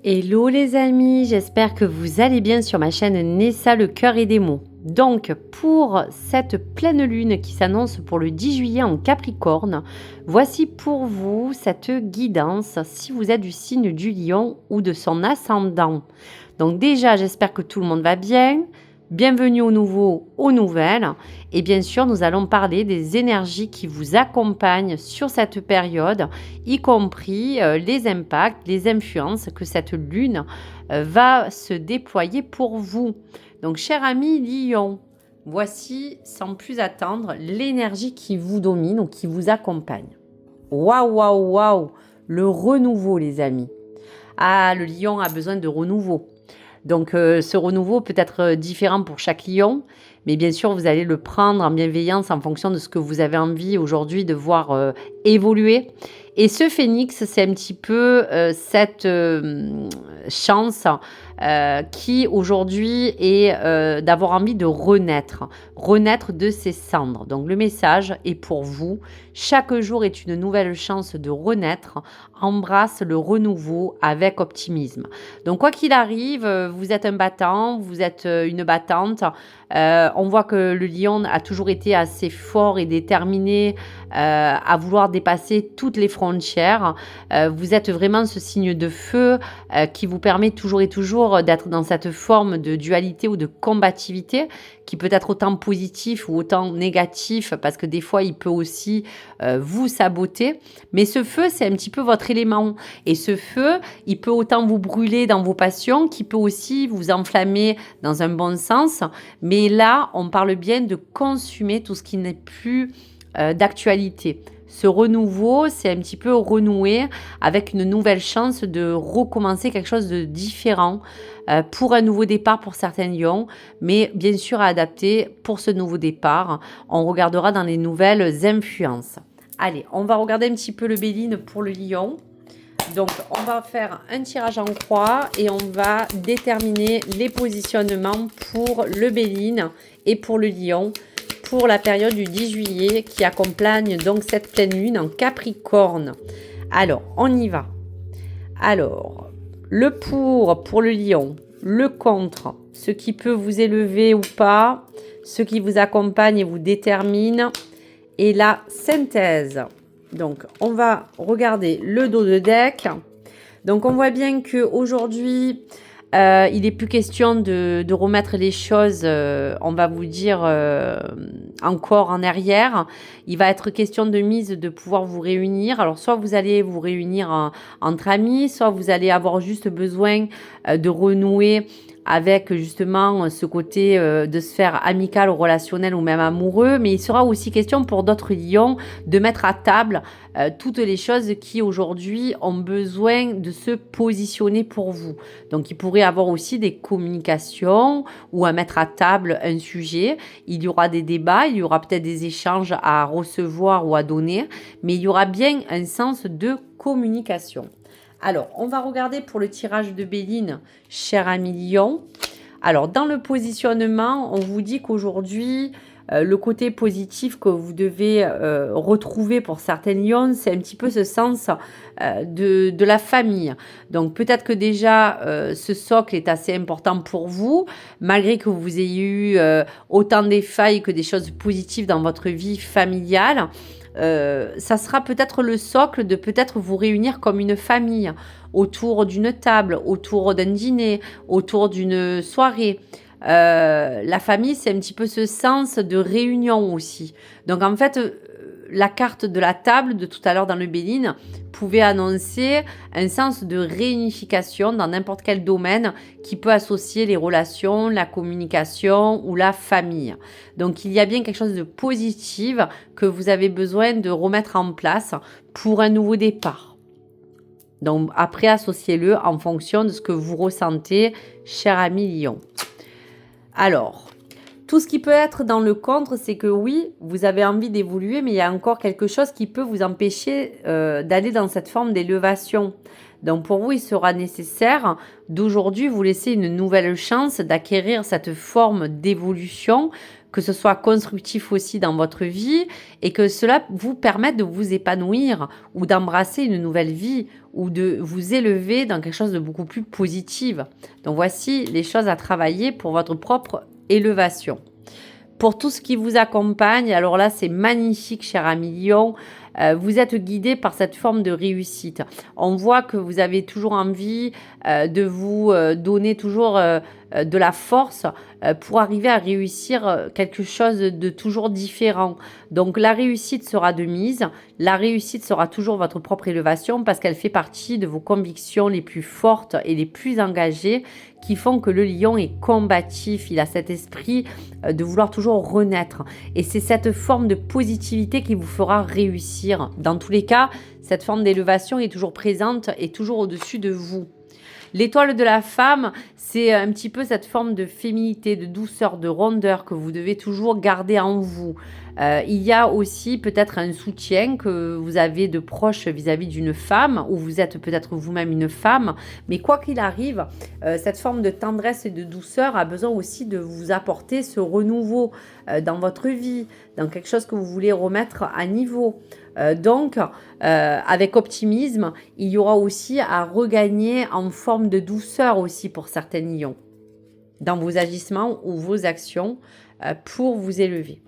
Hello les amis, j'espère que vous allez bien sur ma chaîne Nessa le cœur et des mots. Donc pour cette pleine lune qui s'annonce pour le 10 juillet en Capricorne, voici pour vous cette guidance si vous êtes du signe du lion ou de son ascendant. Donc déjà j'espère que tout le monde va bien. Bienvenue aux nouveaux, aux nouvelles. Et bien sûr, nous allons parler des énergies qui vous accompagnent sur cette période, y compris les impacts, les influences que cette lune va se déployer pour vous. Donc, cher ami Lion, voici sans plus attendre l'énergie qui vous domine ou qui vous accompagne. Waouh, waouh, waouh, le renouveau, les amis. Ah, le lion a besoin de renouveau. Donc, ce renouveau peut être différent pour chaque lion, mais bien sûr, vous allez le prendre en bienveillance en fonction de ce que vous avez envie aujourd'hui de voir évoluer. Et ce phénix, c'est un petit peu cette chance qui aujourd'hui est d'avoir envie de renaître de ses cendres. Donc, le message est pour vous. Chaque jour est une nouvelle chance de renaître. Embrasse le renouveau avec optimisme. Donc, quoi qu'il arrive, vous êtes un battant, vous êtes une battante. On voit que le lion a toujours été assez fort et déterminé à vouloir dépasser toutes les frontières. Vous êtes vraiment ce signe de feu qui vous permet toujours et toujours d'être dans cette forme de dualité ou de combativité qui peut être autant positif ou autant négatif parce que des fois il peut aussi vous saboter. Mais ce feu, c'est un petit peu votre élément. Et ce feu, il peut autant vous brûler dans vos passions qu'il peut aussi vous enflammer dans un bon sens. Mais là, on parle bien de consumer tout ce qui n'est plus d'actualité. Ce renouveau, c'est un petit peu renouer avec une nouvelle chance de recommencer quelque chose de différent pour un nouveau départ pour certains lions, mais bien sûr à adapter pour ce nouveau départ. On regardera dans les nouvelles influences. Allez, on va regarder un petit peu le Béline pour le lion. Donc, on va faire un tirage en croix et on va déterminer les positionnements pour le Béline et pour le lion pour la période du 10 juillet qui accompagne donc cette pleine lune en Capricorne. Alors, on y va. Alors, le pour le lion, le contre, ce qui peut vous élever ou pas, ce qui vous accompagne et vous détermine, et la synthèse. Donc, on va regarder le dos de deck. Donc, on voit bien qu'aujourd'hui, il n'est plus question de remettre les choses, on va vous dire, encore en arrière. Il va être question de mise de pouvoir vous réunir. Alors, soit vous allez vous réunir entre amis, soit vous allez avoir juste besoin de renouer avec justement ce côté de sphère amicale, relationnelle ou même amoureux. Mais il sera aussi question pour d'autres lions de mettre à table toutes les choses qui aujourd'hui ont besoin de se positionner pour vous. Donc il pourrait y avoir aussi des communications ou à mettre à table un sujet. Il y aura des débats, il y aura peut-être des échanges à recevoir ou à donner, mais il y aura bien un sens de communication. Alors, on va regarder pour le tirage de Béline, cher ami lion. Alors, dans le positionnement, on vous dit qu'aujourd'hui, le côté positif que vous devez retrouver pour certaines lions, c'est un petit peu ce sens de la famille. Donc, peut-être que déjà, ce socle est assez important pour vous, malgré que vous ayez eu autant des failles que des choses positives dans votre vie familiale. Ça sera peut-être le socle de peut-être vous réunir comme une famille autour d'une table, autour d'un dîner, autour d'une soirée. La famille, c'est un petit peu ce sens de réunion aussi. Donc en fait, la carte de la table de tout à l'heure dans le Béline pouvait annoncer un sens de réunification dans n'importe quel domaine qui peut associer les relations, la communication ou la famille. Donc il y a bien quelque chose de positif que vous avez besoin de remettre en place pour un nouveau départ. Donc après, associez-le en fonction de ce que vous ressentez, cher ami lion. Alors, tout ce qui peut être dans le contre, c'est que oui, vous avez envie d'évoluer, mais il y a encore quelque chose qui peut vous empêcher d'aller dans cette forme d'élévation. Donc pour vous, il sera nécessaire d'aujourd'hui vous laisser une nouvelle chance d'acquérir cette forme d'évolution que ce soit constructif aussi dans votre vie et que cela vous permette de vous épanouir ou d'embrasser une nouvelle vie ou de vous élever dans quelque chose de beaucoup plus positif. Donc voici les choses à travailler pour votre propre élévation. Pour tout ce qui vous accompagne, alors là, c'est magnifique, cher ami Lion. Vous êtes guidé par cette forme de réussite. On voit que vous avez toujours envie de vous donner toujours de la force pour arriver à réussir quelque chose de toujours différent. Donc la réussite sera de mise. La réussite sera toujours votre propre élévation parce qu'elle fait partie de vos convictions les plus fortes et les plus engagées qui font que le lion est combatif. Il a cet esprit de vouloir toujours renaître. Et c'est cette forme de positivité qui vous fera réussir. Dans tous les cas, cette forme d'élévation est toujours présente et toujours au-dessus de vous. L'étoile de la femme, c'est un petit peu cette forme de féminité, de douceur, de rondeur que vous devez toujours garder en vous. Il y a aussi peut-être un soutien que vous avez de proche vis-à-vis d'une femme, ou vous êtes peut-être vous-même une femme, mais quoi qu'il arrive, cette forme de tendresse et de douceur a besoin aussi de vous apporter ce renouveau dans votre vie, dans quelque chose que vous voulez remettre à niveau. Donc, avec optimisme, il y aura aussi à regagner en forme de douceur aussi pour certains lions dans vos agissements ou vos actions pour vous élever.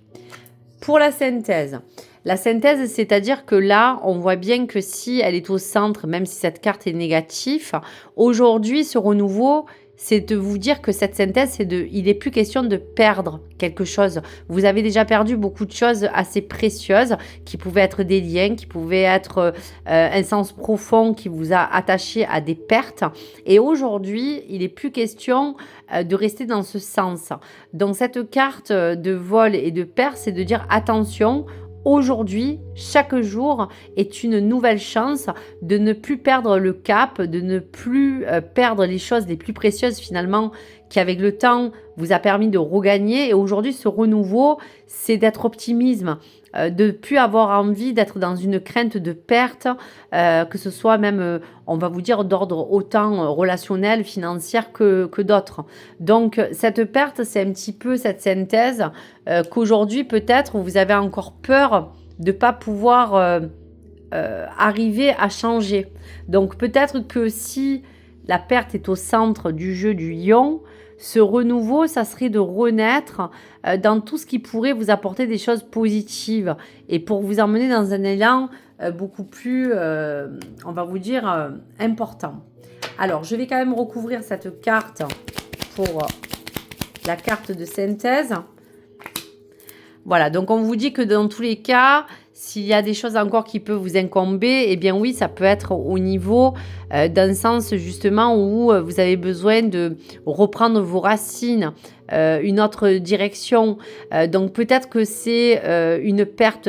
Pour la synthèse, c'est-à-dire que là, on voit bien que si elle est au centre, même si cette carte est négative, aujourd'hui, ce renouveau, c'est de vous dire que cette synthèse, il n'est plus question de perdre quelque chose. Vous avez déjà perdu beaucoup de choses assez précieuses qui pouvaient être des liens, qui pouvaient être un sens profond qui vous a attaché à des pertes. Et aujourd'hui, il n'est plus question de rester dans ce sens. Donc cette carte de vol et de perte, c'est de dire attention. Aujourd'hui, chaque jour est une nouvelle chance de ne plus perdre le cap, de ne plus perdre les choses les plus précieuses finalement qui avec le temps vous a permis de regagner. Et aujourd'hui, ce renouveau, c'est d'être optimisme, de ne plus avoir envie d'être dans une crainte de perte, que ce soit même, on va vous dire, d'ordre autant relationnel, financière que d'autres. Donc, cette perte, c'est un petit peu cette synthèse qu'aujourd'hui, peut-être, vous avez encore peur de ne pas pouvoir arriver à changer. Donc, peut-être que si la perte est au centre du jeu du lion, ce renouveau, ça serait de renaître dans tout ce qui pourrait vous apporter des choses positives et pour vous emmener dans un élan beaucoup plus, on va vous dire, important. Alors, je vais quand même recouvrir cette carte pour la carte de synthèse. Voilà, donc on vous dit que dans tous les cas, s'il y a des choses encore qui peuvent vous incomber, eh bien oui, ça peut être au niveau d'un sens justement où vous avez besoin de reprendre vos racines, une autre direction. Donc peut-être que c'est une perte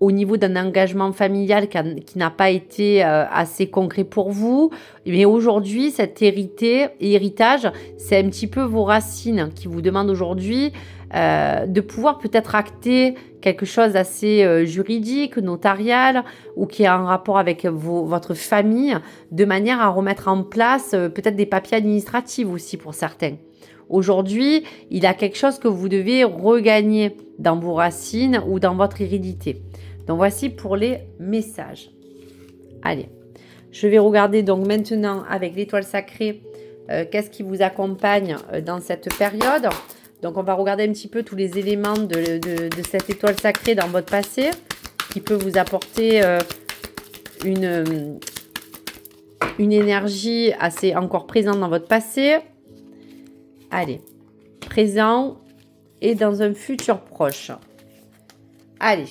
au niveau d'un engagement familial qui n'a pas été assez concret pour vous. Mais aujourd'hui, cet héritage, c'est un petit peu vos racines qui vous demandent aujourd'hui de pouvoir peut-être acter quelque chose d'assez juridique, notarial, ou qui est en rapport avec votre famille, de manière à remettre en place peut-être des papiers administratifs aussi pour certains. Aujourd'hui, il y a quelque chose que vous devez regagner dans vos racines ou dans votre hérédité. Donc voici pour les messages. Allez, je vais regarder donc maintenant avec l'étoile sacrée, qu'est-ce qui vous accompagne dans cette période. Donc, on va regarder un petit peu tous les éléments de cette étoile sacrée dans votre passé qui peut vous apporter une énergie assez encore présente dans votre passé. Allez, présent et dans un futur proche. Allez,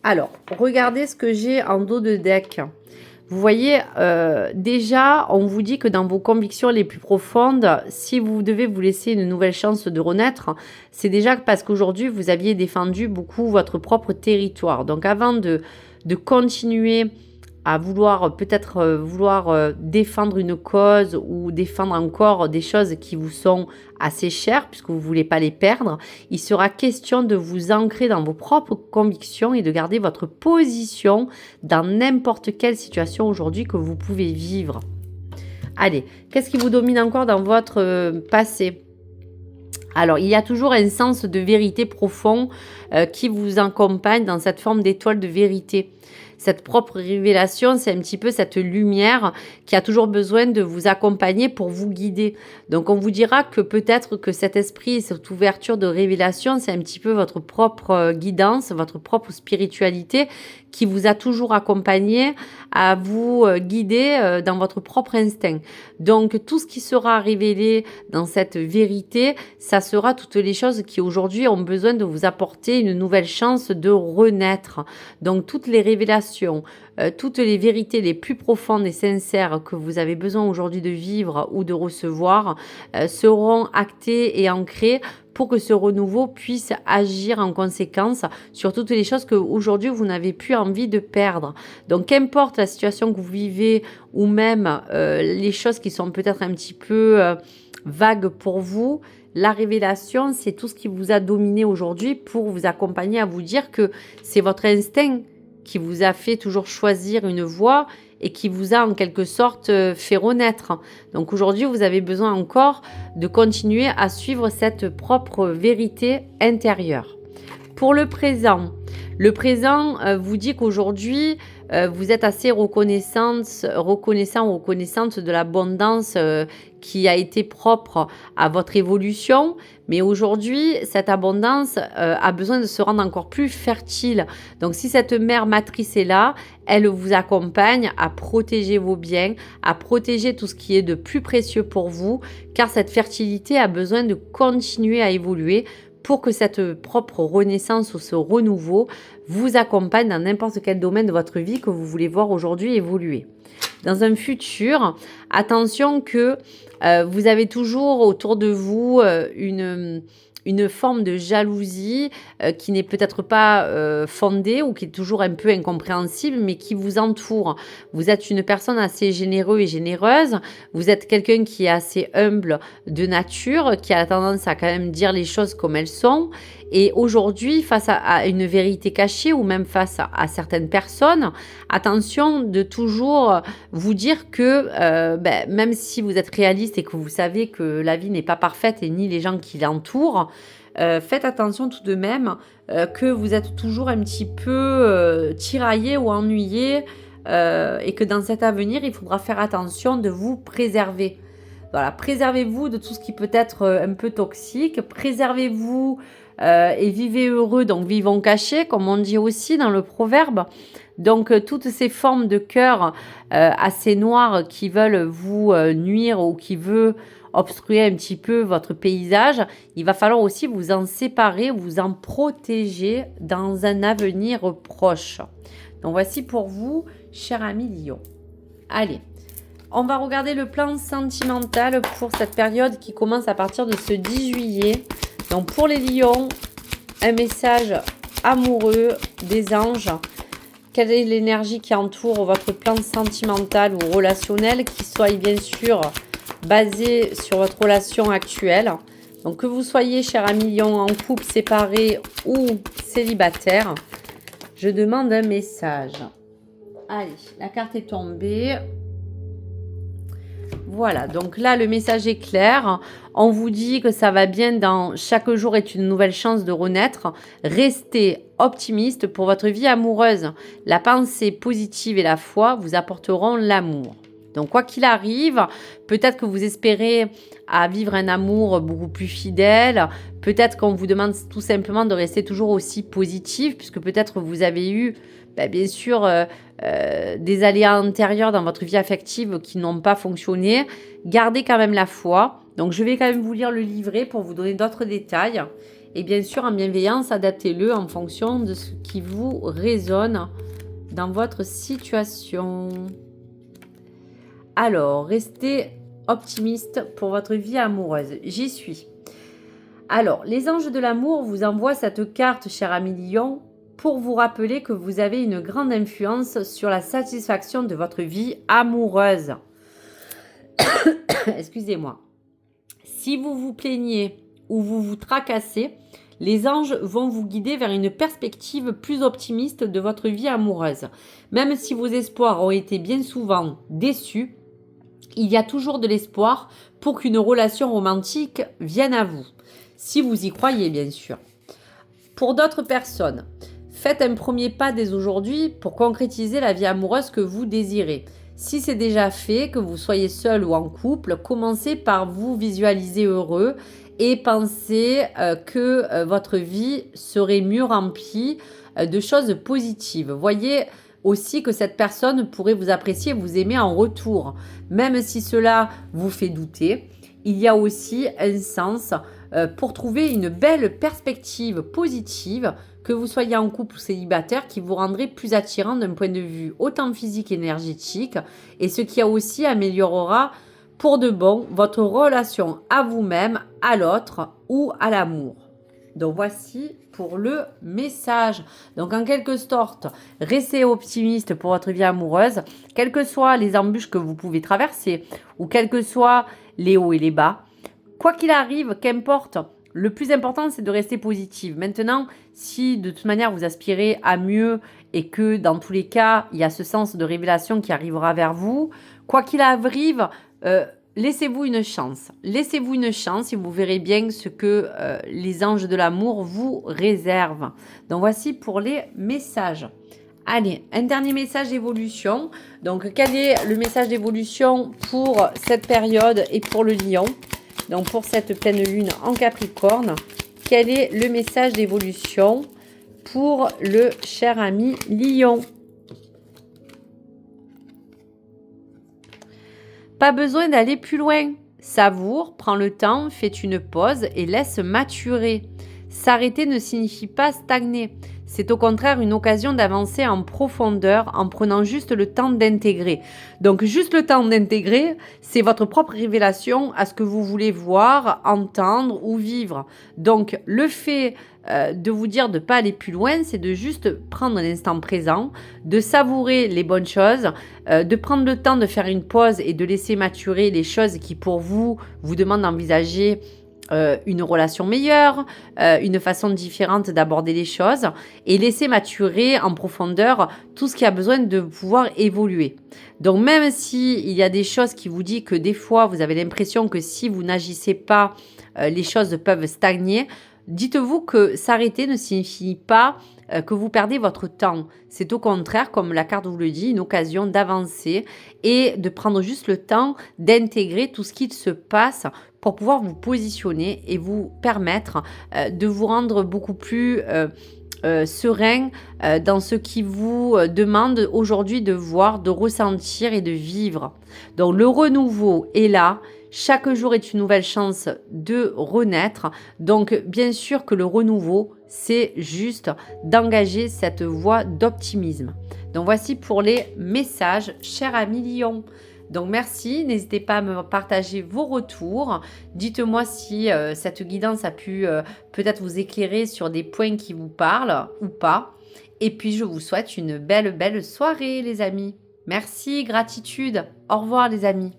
alors, regardez ce que j'ai en dos de deck. Vous voyez, déjà, on vous dit que dans vos convictions les plus profondes, si vous devez vous laisser une nouvelle chance de renaître, c'est déjà parce qu'aujourd'hui, vous aviez défendu beaucoup votre propre territoire. Donc, avant de continuer à vouloir défendre une cause ou défendre encore des choses qui vous sont assez chères puisque vous ne voulez pas les perdre, il sera question de vous ancrer dans vos propres convictions et de garder votre position dans n'importe quelle situation aujourd'hui que vous pouvez vivre. Allez, qu'est-ce qui vous domine encore dans votre passé ? Alors, il y a toujours un sens de vérité profond qui vous accompagne dans cette forme d'étoile de vérité. Cette propre révélation, c'est un petit peu cette lumière qui a toujours besoin de vous accompagner pour vous guider. Donc, on vous dira que peut-être que cet esprit, cette ouverture de révélation, c'est un petit peu votre propre guidance, votre propre spiritualité qui vous a toujours accompagné à vous guider dans votre propre instinct. Donc, tout ce qui sera révélé dans cette vérité, ça sera toutes les choses qui aujourd'hui ont besoin de vous apporter une nouvelle chance de renaître. Donc, toutes les révélations, toutes les vérités les plus profondes et sincères que vous avez besoin aujourd'hui de vivre ou de recevoir seront actées et ancrées pour que ce renouveau puisse agir en conséquence sur toutes les choses que aujourd'hui vous n'avez plus envie de perdre. Donc, qu'importe la situation que vous vivez ou même les choses qui sont peut-être un petit peu vagues pour vous, la révélation, c'est tout ce qui vous a dominé aujourd'hui pour vous accompagner à vous dire que c'est votre instinct qui vous a fait toujours choisir une voie et qui vous a en quelque sorte fait renaître. Donc aujourd'hui, vous avez besoin encore de continuer à suivre cette propre vérité intérieure. Pour le présent vous dit qu'aujourd'hui, vous êtes assez reconnaissante de l'abondance qui a été propre à votre évolution. Mais aujourd'hui, cette abondance a besoin de se rendre encore plus fertile. Donc, si cette mère matrice est là, elle vous accompagne à protéger vos biens, à protéger tout ce qui est de plus précieux pour vous, car cette fertilité a besoin de continuer à évoluer pour que cette propre renaissance ou ce renouveau vous accompagne dans n'importe quel domaine de votre vie que vous voulez voir aujourd'hui évoluer. Dans un futur, attention que vous avez toujours autour de vous une forme de jalousie qui n'est peut-être pas fondée ou qui est toujours un peu incompréhensible, mais qui vous entoure. Vous êtes une personne assez généreuse et généreuse. Vous êtes quelqu'un qui est assez humble de nature, qui a tendance à quand même dire les choses comme elles sont. Et aujourd'hui, face à une vérité cachée ou même face à certaines personnes, attention de toujours vous dire que même si vous êtes réaliste et que vous savez que la vie n'est pas parfaite et ni les gens qui l'entourent, faites attention tout de même que vous êtes toujours un petit peu tiraillé ou ennuyé et que dans cet avenir, il faudra faire attention de vous préserver. Voilà, préservez-vous de tout ce qui peut être un peu toxique, préservez-vous et vivez heureux, donc vivons cachés, comme on dit aussi dans le proverbe. Donc, toutes ces formes de cœur assez noires qui veulent vous nuire ou qui veulent obstruer un petit peu votre paysage, il va falloir aussi vous en séparer, vous en protéger dans un avenir proche. Donc, voici pour vous, cher ami Lion. Allez, on va regarder le plan sentimental pour cette période qui commence à partir de ce 10 juillet. Donc, pour les lions, un message amoureux des anges. Quelle est l'énergie qui entoure votre plan sentimental ou relationnel, qui soit bien sûr basé sur votre relation actuelle. Donc, que vous soyez, cher ami lion, en couple, séparé ou célibataire, je demande un message. Allez, la carte est tombée. Voilà, donc là, le message est clair. On vous dit que ça va bien dans chaque jour est une nouvelle chance de renaître. Restez optimiste pour votre vie amoureuse. La pensée positive et la foi vous apporteront l'amour. Donc, quoi qu'il arrive, peut-être que vous espérez à vivre un amour beaucoup plus fidèle. Peut-être qu'on vous demande tout simplement de rester toujours aussi positif, puisque peut-être vous avez eu, bien sûr, des aléas antérieurs dans votre vie affective qui n'ont pas fonctionné. Gardez quand même la foi. Donc, je vais quand même vous lire le livret pour vous donner d'autres détails. Et bien sûr, en bienveillance, adaptez-le en fonction de ce qui vous résonne dans votre situation. Alors, restez optimiste pour votre vie amoureuse. J'y suis. Alors, les anges de l'amour vous envoient cette carte, cher ami lion, pour vous rappeler que vous avez une grande influence sur la satisfaction de votre vie amoureuse. Excusez-moi. Si vous vous plaignez ou vous vous tracassez, les anges vont vous guider vers une perspective plus optimiste de votre vie amoureuse. Même si vos espoirs ont été bien souvent déçus, il y a toujours de l'espoir pour qu'une relation romantique vienne à vous. Si vous y croyez, bien sûr. Pour d'autres personnes, faites un premier pas dès aujourd'hui pour concrétiser la vie amoureuse que vous désirez. Si c'est déjà fait, que vous soyez seul ou en couple, commencez par vous visualiser heureux et pensez que votre vie serait mieux remplie de choses positives. Voyez aussi que cette personne pourrait vous apprécier et vous aimer en retour. Même si cela vous fait douter, il y a aussi un sens pour trouver une belle perspective positive, que vous soyez en couple ou célibataire, qui vous rendrait plus attirant d'un point de vue autant physique qu'énergétique, et ce qui aussi améliorera pour de bon votre relation à vous-même, à l'autre ou à l'amour. Donc voici pour le message. Donc en quelque sorte, restez optimiste pour votre vie amoureuse, quelles que soient les embûches que vous pouvez traverser ou quels que soient les hauts et les bas. Quoi qu'il arrive, qu'importe, le plus important, c'est de rester positive. Maintenant, si de toute manière, vous aspirez à mieux et que dans tous les cas, il y a ce sens de révélation qui arrivera vers vous, quoi qu'il arrive, laissez-vous une chance. Laissez-vous une chance et vous verrez bien ce que les anges de l'amour vous réservent. Donc, voici pour les messages. Allez, un dernier message d'évolution. Donc, quel est le message d'évolution pour cette période et pour le lion ? Donc, pour cette pleine lune en Capricorne, quel est le message d'évolution pour le cher ami Lion? Pas besoin d'aller plus loin. Savoure, prends le temps, fais une pause et laisse maturer. S'arrêter ne signifie pas stagner. C'est au contraire une occasion d'avancer en profondeur en prenant juste le temps d'intégrer. Donc juste le temps d'intégrer, c'est votre propre révélation à ce que vous voulez voir, entendre ou vivre. Donc le fait de vous dire de ne pas aller plus loin, c'est de juste prendre l'instant présent, de savourer les bonnes choses, de prendre le temps de faire une pause et de laisser maturer les choses qui pour vous demandent d'envisager une relation meilleure, une façon différente d'aborder les choses et laisser maturer en profondeur tout ce qui a besoin de pouvoir évoluer. Donc même s'il y a des choses qui vous disent que des fois vous avez l'impression que si vous n'agissez pas, les choses peuvent stagner, dites-vous que s'arrêter ne signifie pas que vous perdez votre temps. C'est au contraire, comme la carte vous le dit, une occasion d'avancer et de prendre juste le temps d'intégrer tout ce qui se passe pour pouvoir vous positionner et vous permettre de vous rendre beaucoup plus serein dans ce qui vous demande aujourd'hui de voir, de ressentir et de vivre. Donc le renouveau est là. Chaque jour est une nouvelle chance de renaître. Donc, bien sûr que le renouveau, c'est juste d'engager cette voie d'optimisme. Donc, voici pour les messages, cher ami Lion. Donc, merci. N'hésitez pas à me partager vos retours. Dites-moi si cette guidance a pu peut-être vous éclairer sur des points qui vous parlent ou pas. Et puis, je vous souhaite une belle soirée, les amis. Merci, gratitude. Au revoir, les amis.